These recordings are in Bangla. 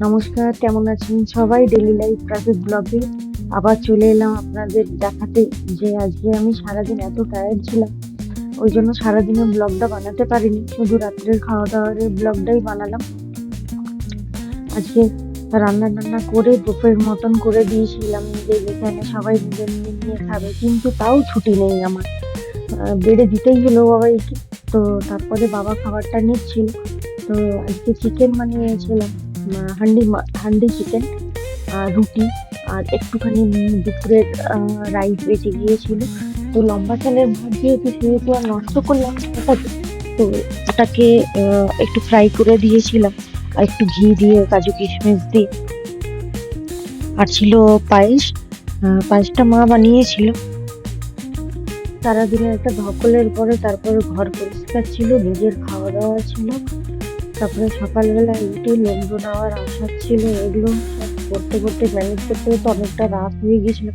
নমস্কার, কেমন আছেন সবাই? ডেইলি লাইফ ট্রাফিক ব্লগে আবার চলে এলাম আপনাদের দেখাতে যে আজকে আমি সারাদিন এত টায়ার্ড ছিলাম, ওই জন্য সারাদিনের ব্লগটা বানাতে পারিনি, শুধু রাত্রের খাওয়া দাওয়ার ব্লগটাই বানালাম। আজকে রান্না করে দুপুরের মতন করে দিয়েছিলাম, যে যেখানে সবাই নিজে নিয়ে খাবে, কিন্তু তাও ছুটি নেই আমার, বেড়ে দিতেই হলো বাবাইকে। তো তারপরে বাবা খাবারটা নিচ্ছিল। তো আজকে চিকেন বানিয়েছিলাম, হান্ডি চিকেন, রুটি আর একটুখানি দুপুরের রাইস বেঁচে গিয়েছিল। তো লম্বা চালের ভাত যেহেতু সেহেতু আর নষ্ট করলাম ওটাকে, তো ওটাকে একটু ফ্রাই করে দিয়েছিলাম আর একটু ঘি দিয়ে কাজু কিশমিশ দিয়ে। আর ছিল পায়েস, পায়েসটা মা বানিয়েছিল। সারাদিনের একটা ধকলের পরে তারপরে ঘর পরিষ্কার ছিল, নিজের খাওয়া দাওয়া ছিল, তারপরে সকালবেলা উঠে লোকজন নেওয়ার আশা ছিল, এগুলো সব করতে করতে ম্যানেজ করতে করতে অনেকটা রাত হয়ে গেছিল।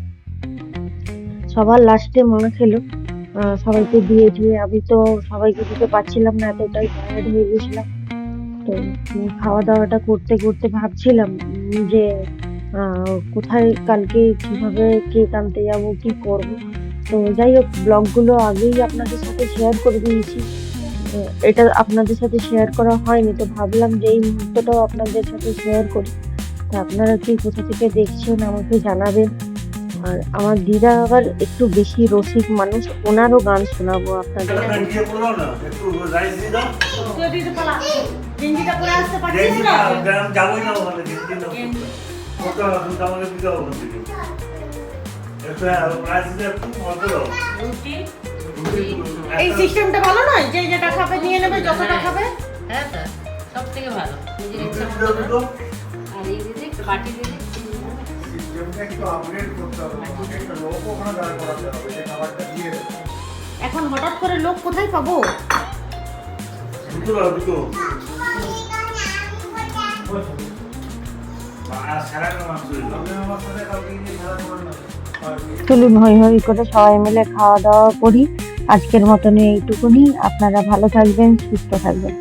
সবার লাস্টে মা খেলো, সবাইকে দিয়ে আমি তো সবাইকে দিতে পারছিলাম না, এতটাই টায়ার্ড হয়ে গেছিলাম। তো খাওয়া দাওয়াটা করতে করতে ভাবছিলাম যে কোথায় কালকে কিভাবে কেক আনতে যাবো, কি করব। তো যাই হোক, ব্লগগুলো আগেই আপনাদের সাথে শেয়ার করে দিয়েছি, এটা আপনাদের সাথে শেয়ার করা হয়নি, তো ভাবলাম যে এই মুহূর্তটাও আপনাদের সাথে শেয়ার করি। তো আপনারা কি কোথা থেকে দেখছেন আমাকে জানাবেন। আর আমার দিদা আবার একটু বেশি রসিক মানুষ, ওনারও গান শোনাবো আপনাদের। এই সিস্টেমটা ভালো নয়, যে যেটা খাবে নিয়ে নেবে, যতটা খাবে। হ্যাঁ স্যার, সব থেকে ভালো নিজের ইচ্ছা মতো। আর এই দিদি পার্টি দিদি সিস্টেমটা একটু আপগ্রেড করতে হবে, একটা লোক ওখানে দাঁড় করাতে হবে যে খাবারটা দিয়ে দেবে। এখন হঠাৎ করে লোক কোথায় পাবো? চলুন হই হই করে সবাই মিলে খাওয়া দাওয়া করি। আজকের মতন এইটুকুনি। আপনারা ভালো থাকবেন, সুস্থ থাকবেন।